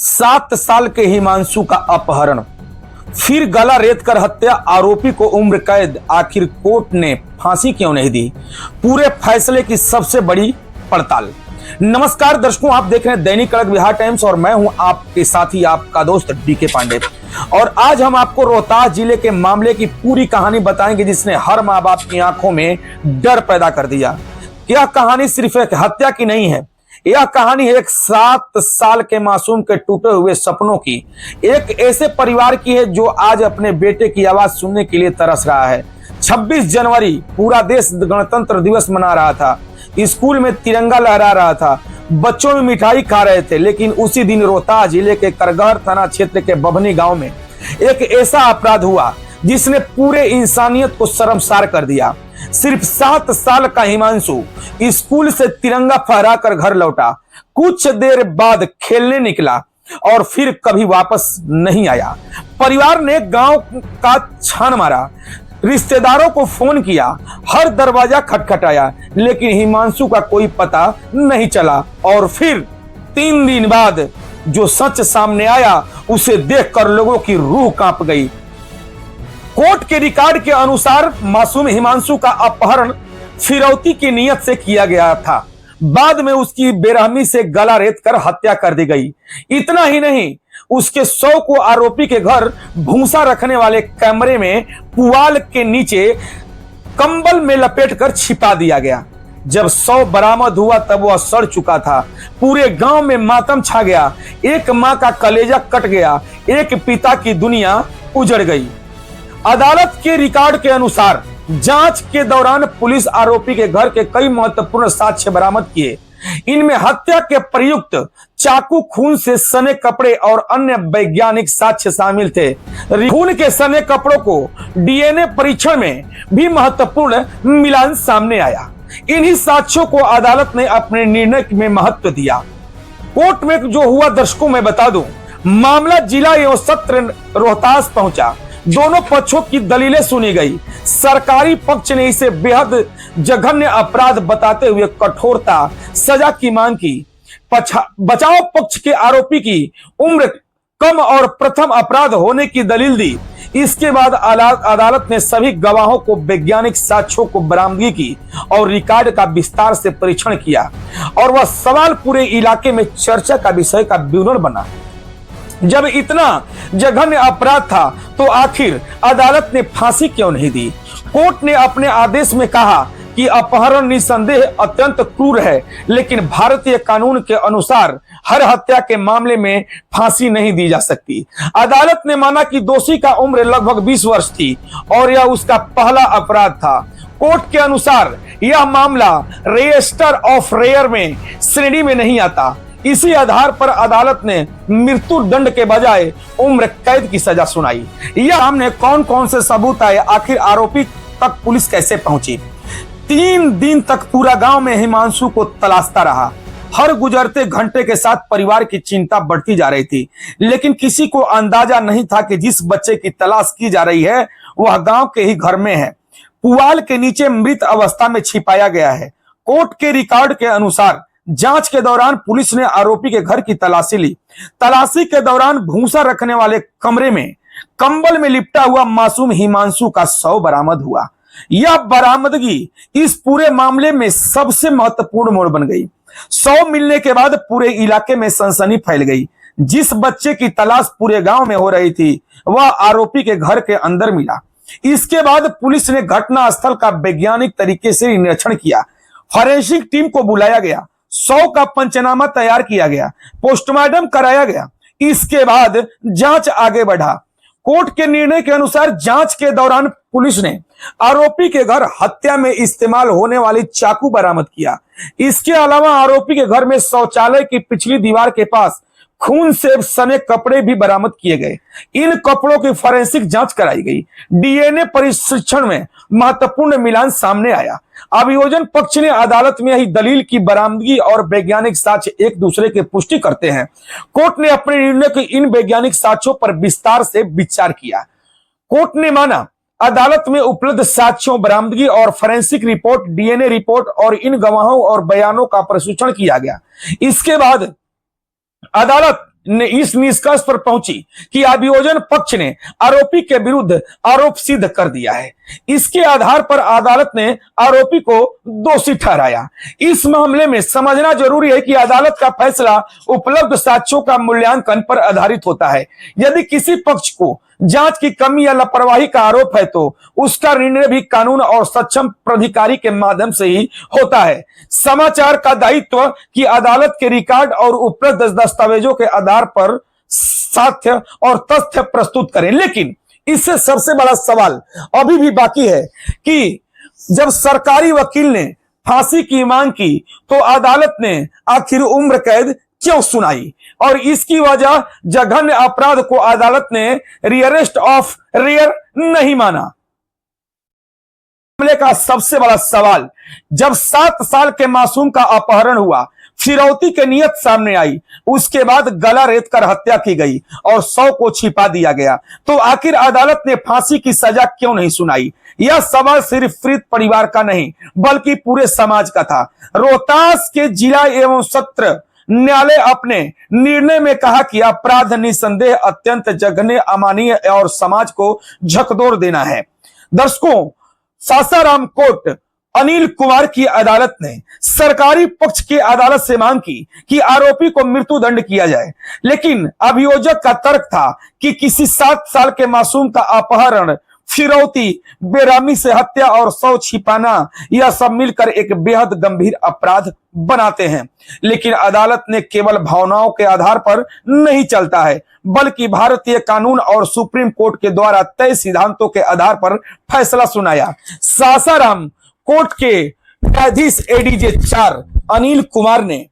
7 साल के हिमांशु का अपहरण, फिर गला रेत कर हत्या, आरोपी को उम्र कैद। आखिर कोर्ट ने फांसी क्यों नहीं दी? पूरे फैसले की सबसे बड़ी पड़ताल। नमस्कार दर्शकों, आप देख रहे हैं दैनिक कड़क बिहार टाइम्स और मैं हूं आपके साथी आपका दोस्त डीके पांडे। और आज हम आपको रोहतास जिले के मामले की पूरी कहानी बताएंगे जिसने हर माँ बाप की आंखों में डर पैदा कर दिया। यह कहानी सिर्फ एक हत्या की नहीं है, यह कहानी है एक 7 साल के मासूम के टूटे हुए सपनों की, एक ऐसे परिवार की है जो आज अपने बेटे की आवाज सुनने के लिए तरस रहा है। 26 जनवरी पूरा देश गणतंत्र दिवस मना रहा था, स्कूल में तिरंगा लहरा रहा था, बच्चों में मिठाई खा रहे थे, लेकिन उसी दिन रोहतास जिले के करगहर थाना क्षेत्र के बभनी गांव में एक ऐसा अपराध हुआ जिसने पूरे इंसानियत को शर्मसार कर दिया। सिर्फ 7 साल का हिमांशु स्कूल से तिरंगा फहरा कर घर लौटा, कुछ देर बाद खेलने निकला और फिर कभी वापस नहीं आया। परिवार ने गांव का छान मारा, रिश्तेदारों को फोन किया, हर दरवाजा खटखटाया, लेकिन हिमांशु का कोई पता नहीं चला। और फिर 3 दिन बाद जो सच सामने आया उसे देखकर लोगों की रूह कांप गई। कोर्ट के रिकॉर्ड के अनुसार मासूम हिमांशु का अपहरण फिरौती की नीयत से किया गया था। बाद में उसकी बेरहमी से गला रेत कर हत्या कर दी गई। इतना ही नहीं, उसके शव को आरोपी के घर भूसा रखने वाले कमरे में पुआल के नीचे कंबल में लपेटकर छिपा दिया गया। जब शव बरामद हुआ तब वह सड़ चुका था। पूरे गांव में मातम छा गया। एक मां का कलेजा कट गया, एक पिता की दुनिया उजड़ गई। अदालत के रिकॉर्ड के अनुसार जांच के दौरान पुलिस आरोपी के घर के कई महत्वपूर्ण साक्ष्य बरामद किए। इनमें हत्या के प्रयुक्त चाकू, खून से सने कपड़े और अन्य वैज्ञानिक साक्ष्य शामिल थे। खून के सने कपड़ों को डीएनए परीक्षण में भी महत्वपूर्ण मिलान सामने आया। इन्हीं साक्ष्यों को अदालत ने अपने निर्णय में महत्व दिया। कोर्ट में जो हुआ दर्शकों मैं बता दूं, मामला जिला एवं सत्र रोहतास पहुंचा। दोनों पक्षों की दलीलें सुनी गई। सरकारी पक्ष ने इसे बेहद जघन्य अपराध बताते हुए कठोरता सजा की मांग की। बचाव पक्ष के आरोपी की उम्र कम और प्रथम अपराध होने की दलील दी। इसके बाद अदालत ने सभी गवाहों को वैज्ञानिक साक्ष्यों को बरामदगी की और रिकॉर्ड का विस्तार से परीक्षण किया और वह सवाल पूरे इलाके में चर्चा का विषय का विवरण बना। जब इतना जघन्य अपराध था तो आखिर अदालत ने फांसी क्यों नहीं दी? कोर्ट ने अपने आदेश में कहा कि अपहरण निसंदेह अत्यंत क्रूर है, लेकिन भारतीय कानून के अनुसार हर हत्या के मामले में फांसी नहीं दी जा सकती। अदालत ने माना कि दोषी का उम्र लगभग 20 वर्ष थी और यह उसका पहला अपराध था। कोर्ट के अनुसार यह मामला रजिस्टर ऑफ रेयर में श्रेणी में नहीं आता। इसी आधार पर अदालत ने मृत्यु दंड के बजाय उम्र कैद की सजा सुनाई। यह सामने कौन कौन से सबूत आए, आखिर आरोपी तक पुलिस कैसे पहुंची? 3 दिन तक पूरा गांव में हिमांशु को तलाशता रहा। हर गुजरते घंटे के साथ परिवार की चिंता बढ़ती जा रही थी, लेकिन किसी को अंदाजा नहीं था कि जिस बच्चे की तलाश की जा रही है वह गांव के ही घर में है, पुआल के नीचे मृत अवस्था में छिपाया गया है। कोर्ट के रिकॉर्ड के अनुसार जांच के दौरान पुलिस ने आरोपी के घर की तलाशी ली। तलाशी के दौरान भूसा रखने वाले कमरे में कंबल में लिपटा हुआ मासूम हिमांशु का शव बरामद हुआ। यह बरामदगी इस पूरे मामले में सबसे महत्वपूर्ण मोड़ बन गई। शव मिलने के बाद पूरे इलाके में सनसनी फैल गई। जिस बच्चे की तलाश पूरे गांव में हो रही थी वह आरोपी के घर के अंदर मिला। इसके बाद पुलिस ने घटना स्थल का वैज्ञानिक तरीके से निरीक्षण किया। फॉरेंसिक टीम को बुलाया गया, शव का पंचनामा तैयार किया गया, पोस्टमार्टम कराया गया। इसके बाद जांच आगे बढ़ा। कोर्ट के निर्णय के अनुसार जांच के दौरान पुलिस ने आरोपी के घर हत्या में इस्तेमाल होने वाली चाकू बरामद किया। इसके अलावा आरोपी के घर में शौचालय की पिछली दीवार के पास खून से सने कपड़े भी बरामद किए गए। इन कपड़ों की फोरेंसिक जांच कराई गई। डीएनए परीक्षण में महत्वपूर्ण मिलान सामने आया। अभियोजन पक्ष ने अदालत में यही दलील की बरामदगी और वैज्ञानिक साक्ष्य एक दूसरे की पुष्टि करते हैं। कोर्ट ने अपने निर्णय के इन वैज्ञानिक साक्ष्यों पर विस्तार से विचार किया। कोर्ट ने माना अदालत में उपलब्ध साक्ष्यों, बरामदगी और फोरेंसिक रिपोर्ट, डीएनए रिपोर्ट और इन गवाहों और बयानों का प्रशिक्षण किया गया। इसके बाद अदालत ने इस निष्कर्ष पर पहुंची कि अभियोजन पक्ष ने आरोपी के विरुद्ध आरोप सिद्ध कर दिया है। इसके आधार पर अदालत ने आरोपी को दोषी ठहराया। इस मामले में समझना जरूरी है कि अदालत का फैसला उपलब्ध साक्ष्यों का मूल्यांकन पर आधारित होता है। यदि किसी पक्ष को जांच की कमी या लापरवाही का आरोप है तो उसका निर्णय भी कानून और सक्षम प्राधिकारी के माध्यम से ही होता है। समाचार का दायित्व कि अदालत के रिकॉर्ड और उपलब्ध दस्तावेजों के आधार पर साक्ष्य और तथ्य प्रस्तुत करें। लेकिन इससे सबसे बड़ा सवाल अभी भी बाकी है कि जब सरकारी वकील ने फांसी की मांग की तो अदालत ने आखिर उम्र कैद क्यों सुनाई, और इसकी वजह जघन्य अपराध को अदालत ने रियरेस्ट ऑफ रेयर नहीं माना। मामले का सबसे बड़ा सवाल, जब 7 साल के मासूम का अपहरण हुआ, फिरौती की नीयत सामने आई, उसके बाद गला रेत कर हत्या की गई और 100 को छिपा दिया गया, तो आखिर अदालत ने फांसी की सजा क्यों नहीं सुनाई? यह सवाल सिर्फ पीड़ित परिवार का नहीं बल्कि पूरे समाज का था। रोहतास के जिला एवं सत्र न्यायालय अपने निर्णय में कहा कि अपराध निसंदेह अत्यंत जघन्य, अमानवीय और समाज को झकझोर देना है। दर्शकों, सासाराम कोर्ट अनिल कुमार की अदालत ने सरकारी पक्ष की अदालत से मांग की कि आरोपी को मृत्यु दंड किया जाए, लेकिन अभियोजक का तर्क था कि किसी 7 साल के मासूम का अपहरण, फिरौती, बेरहमी से हत्या और 100 छिपाना, यह सब मिलकर एक बेहद गंभीर अपराध बनाते हैं। लेकिन अदालत ने केवल भावनाओं के आधार पर नहीं चलता है बल्कि भारतीय कानून और सुप्रीम कोर्ट के द्वारा तय सिद्धांतों के आधार पर फैसला सुनाया। सासाराम कोर्ट के न्यायाधीश एडीजे 4 अनिल कुमार ने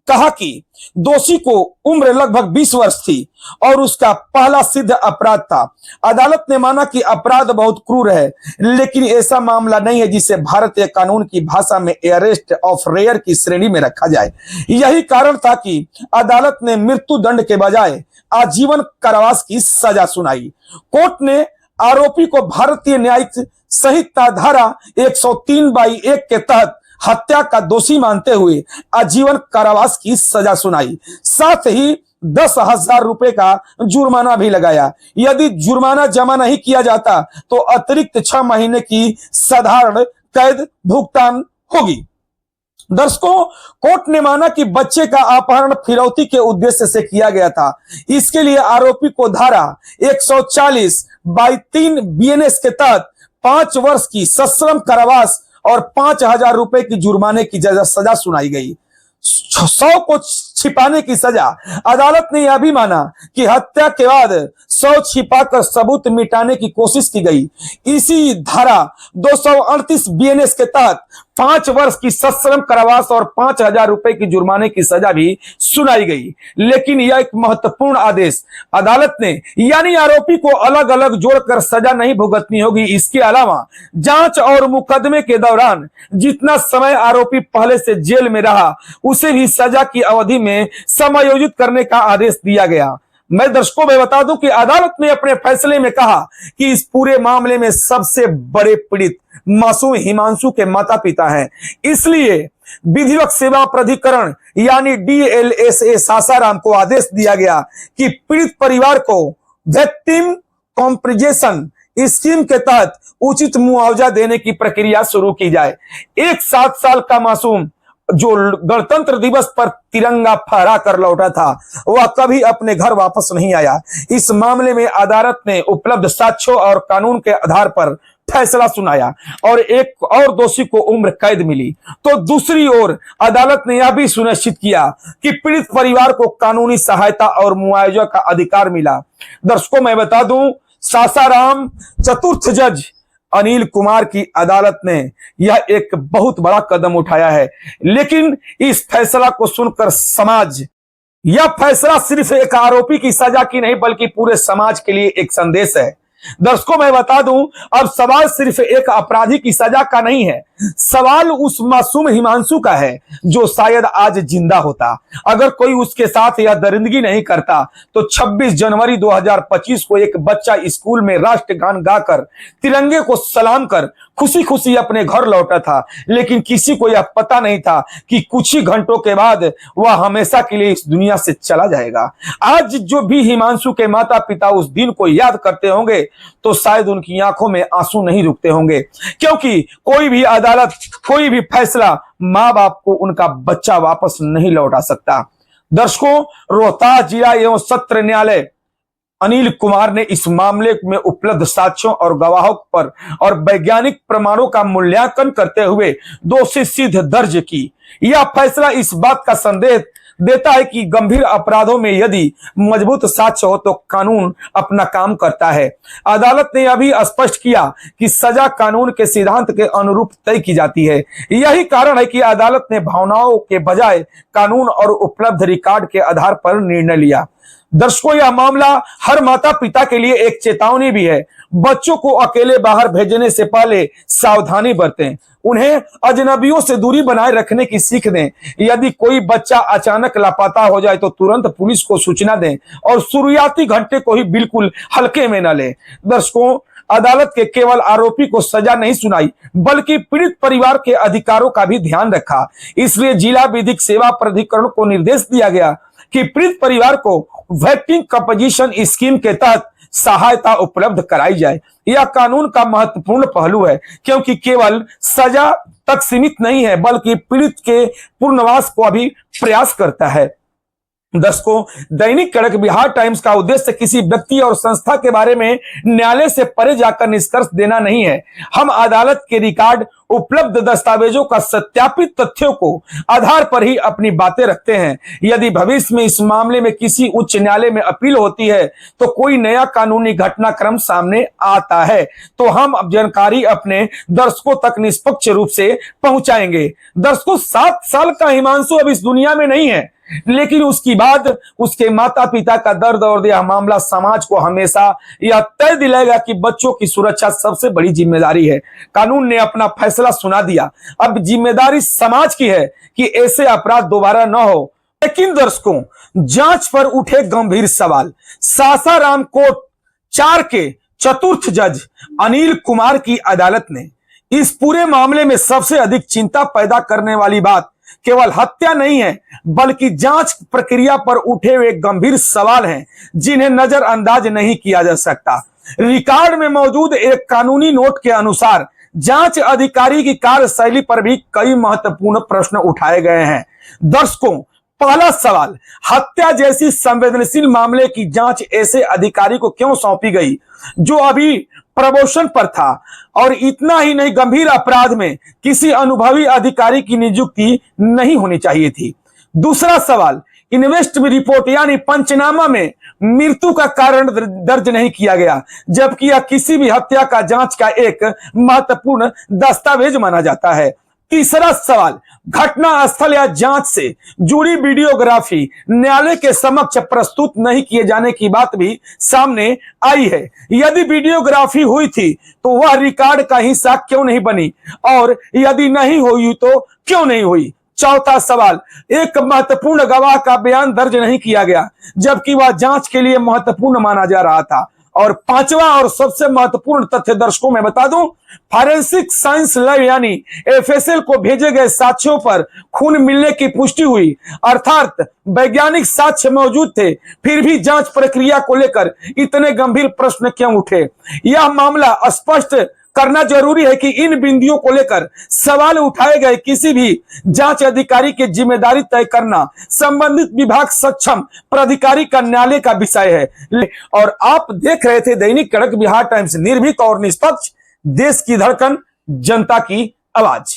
कहा कि दोषी को उम्र लगभग 20 वर्ष थी और उसका पहला सिद्ध अपराध था। अदालत ने माना कि अपराध बहुत क्रूर है, लेकिन ऐसा मामला नहीं है जिसे भारतीय कानून की भाषा में अरेस्ट ऑफ रेयर की श्रेणी में रखा जाए। यही कारण था कि अदालत ने मृत्यु दंड के बजाय आजीवन कारावास की सजा सुनाई। कोर्ट ने आरोपी को भारतीय न्यायिक संहिता धारा 103/1 के तहत हत्या का दोषी मानते हुए आजीवन कारावास की सजा सुनाई। साथ ही 10,000 रुपए का जुर्माना भी लगाया। यदि जुर्माना जमा नहीं किया जाता तो अतिरिक्त 6 महीने की साधारण कैद भुगतान होगी। दर्शकों, कोर्ट ने माना कि बच्चे का अपहरण फिरौती के उद्देश्य से किया गया था। इसके लिए आरोपी को धारा 140/3 बीएनएस के तहत 5 वर्ष की सश्रम कारावास और 5,000 रुपए की जुर्माने की सजा सुनाई गई। 100 को छिपाने की सजा। अदालत ने यह भी माना कि हत्या के बाद 100 छिपाकर सबूत मिटाने की कोशिश की गई। इसी धारा 238 बीएनएस के तहत 5 वर्ष की सश्रम कारावास और 5,000 रुपए की जुर्माने की सजा भी सुनाई गई। लेकिन यह एक महत्वपूर्ण आदेश, अदालत ने यानी आरोपी को अलग अलग जोड़कर सजा नहीं भुगतनी होगी। इसके अलावा जांच और मुकदमे के दौरान जितना समय आरोपी पहले से जेल में रहा उसे भी सजा की अवधि में समायोजित करने का आदेश दिया गया। मैं दर्शकों में बता दूं कि अदालत ने अपने फैसले में कहा कि इस पूरे मामले में सबसे बड़े पीड़ित मासूम हिमांशु के माता पिता हैं। इसलिए विधिक सेवा प्राधिकरण यानी डीएलएसए सासाराम को आदेश दिया गया कि पीड़ित परिवार को विक्टिम कॉम्पेंसेशन स्कीम के तहत उचित मुआवजा देने की प्रक्रिया शुरू की जाए। एक 7 साल का मासूम जो गणतंत्र दिवस पर तिरंगा फहरा कर लौटा था वह कभी अपने घर वापस नहीं आया। इस मामले में अदालत ने उपलब्ध साक्ष्यों और कानून के आधार पर फैसला सुनाया और एक और दोषी को उम्र कैद मिली। तो दूसरी ओर अदालत ने यह भी सुनिश्चित किया कि पीड़ित परिवार को कानूनी सहायता और मुआवजा का अधिकार मिला। दर्शकों, मैं बता दूं, सासाराम चतुर्थ जज अनिल कुमार की अदालत ने यह एक बहुत बड़ा कदम उठाया है। लेकिन इस फैसला को सुनकर समाज, यह फैसला सिर्फ एक आरोपी की सजा की नहीं बल्कि पूरे समाज के लिए एक संदेश है। दर्शकों, मैं बता दूं, अब सवाल सिर्फ एक अपराधी की सजा का नहीं है सवाल उस मासूम हिमांशु का है जो शायद आज जिंदा होता। अगर कोई उसके साथ यह दरिंदगी नहीं करता तो 26 जनवरी 2025 को एक बच्चा स्कूल में राष्ट्रगान गाकर तिरंगे को सलाम कर खुशी खुशी अपने घर लौटा था। लेकिन किसी को यह पता नहीं था कि कुछ ही घंटों के बाद वह हमेशा के लिए इस दुनिया से चला जाएगा। आज जो भी हिमांशु के माता पिता उस दिन को याद करते होंगे तो शायद उनकी आंखों में आंसू नहीं रुकते होंगे, क्योंकि कोई भी अदालत, कोई भी फैसला मां बाप को उनका बच्चा वापस नहीं लौटा सकता। दर्शकों, रोहतास जिला एवं सत्र न्यायालय अनिल कुमार ने इस मामले में उपलब्ध साक्ष्यों और गवाहों पर और वैज्ञानिक प्रमाणों का मूल्यांकन करते हुए दोषी सिद्ध दर्ज की। यह फैसला इस बात का संदेश देता है कि गंभीर अपराधों में यदि मजबूत साक्ष्य हो तो कानून अपना काम करता है। अदालत ने यह भी स्पष्ट किया कि सजा कानून के सिद्धांत के अनुरूप तय की जाती है। यही कारण है कि अदालत ने भावनाओं के बजाय कानून और उपलब्ध रिकॉर्ड के आधार पर निर्णय लिया। दर्शकों, यह मामला हर माता पिता के लिए एक चेतावनी भी है। बच्चों को अकेले बाहर भेजने से पहले सावधानी बरतें, उन्हें अजनबियों से दूरी बनाए रखने की सीख दें। यदि कोई बच्चा अचानक लापता हो जाए तो तुरंत पुलिस को सूचना दें और शुरुआती घंटे को ही बिल्कुल हल्के में न लें। दर्शकों, अदालत के केवल आरोपी को सजा नहीं सुनाई बल्कि पीड़ित परिवार के अधिकारों का भी ध्यान रखा। इसलिए जिला विधिक सेवा प्राधिकरण को निर्देश दिया गया कि पीड़ित परिवार को वेटिंग कंपोजिशन स्कीम के तहत सहायता उपलब्ध कराई जाए। यह कानून का महत्वपूर्ण पहलू है, क्योंकि केवल सजा तक सीमित नहीं है बल्कि पीड़ित के पुनर्वास को भी प्रयास करता है। दर्शकों, दैनिक कड़क बिहार टाइम्स का उद्देश्य किसी व्यक्ति और संस्था के बारे में न्यायालय से परे जाकर निष्कर्ष देना नहीं है। हम अदालत के रिकॉर्ड, उपलब्ध दस्तावेजों का सत्यापित तथ्यों को आधार पर ही अपनी बातें रखते हैं। यदि भविष्य में इस मामले में किसी उच्च न्यायालय में अपील होती है तो कोई नया कानूनी घटनाक्रम सामने आता है तो हम अब जानकारी अपने दर्शकों तक निष्पक्ष रूप से पहुंचाएंगे। दर्शकों, 7 साल का हिमांशु अब इस दुनिया में नहीं है, लेकिन उसके बाद उसके माता पिता का दर्द और यह मामला समाज को हमेशा यह तय दिलाएगा कि बच्चों की सुरक्षा सबसे बड़ी जिम्मेदारी है। कानून ने अपना फैसला सुना दिया, अब जिम्मेदारी समाज की है कि ऐसे अपराध दोबारा न हो। लेकिन दर्शकों, जांच पर उठे गंभीर सवाल। सासाराम कोर्ट 4 के चतुर्थ जज अनिल कुमार की अदालत ने इस पूरे मामले में सबसे अधिक चिंता पैदा करने वाली बात केवल हत्या नहीं है बल्कि जांच प्रक्रिया पर उठे हुए गंभीर सवाल हैं जिन्हें नजरअंदाज नहीं किया जा सकता। रिकॉर्ड में मौजूद एक कानूनी नोट के अनुसार जांच अधिकारी की कार्यशैली पर भी कई महत्वपूर्ण प्रश्न उठाए गए हैं। दर्शकों, पहला सवाल, हत्या जैसी संवेदनशील मामले की जांच ऐसे अधिकारी को क्यों सौंपी गई जो अभी प्रमोशन पर था? और इतना ही नहीं, गंभीर अपराध में किसी अनुभवी अधिकारी की नियुक्ति नहीं होनी चाहिए थी। दूसरा सवाल, इन्वेस्टिगेटिव रिपोर्ट यानी पंचनामा में मृत्यु का कारण दर्ज नहीं किया गया, जबकि यह किसी भी हत्या का जांच का एक महत्वपूर्ण दस्तावेज माना जाता है। तीसरा सवाल, घटना स्थल या जांच से जुड़ी वीडियोग्राफी न्यायालय के समक्ष प्रस्तुत नहीं किए जाने की बात भी सामने आई है। यदि वीडियोग्राफी हुई थी तो वह रिकॉर्ड का हिस्सा क्यों नहीं बनी, और यदि नहीं हुई तो क्यों नहीं हुई? चौथा सवाल, एक महत्वपूर्ण गवाह का बयान दर्ज नहीं किया गया जबकि वह जांच के लिए महत्वपूर्ण माना जा रहा था। और पांचवा और सबसे महत्वपूर्ण तथ्य दर्शकों मैं बता दूं, फॉरेंसिक साइंस लैब यानी एफएसएल को भेजे गए साक्ष्यों पर खून मिलने की पुष्टि हुई, अर्थात वैज्ञानिक साक्ष्य मौजूद थे, फिर भी जांच प्रक्रिया को लेकर इतने गंभीर प्रश्न क्यों उठे? यह मामला स्पष्ट करना जरूरी है कि इन बिंदुओं को लेकर सवाल उठाए गए किसी भी जांच अधिकारी की जिम्मेदारी तय करना संबंधित विभाग सक्षम प्राधिकारी का न्यायालय का विषय है। और आप देख रहे थे दैनिक कड़क बिहार टाइम्स, निर्भीक और निष्पक्ष, देश की धड़कन, जनता की आवाज।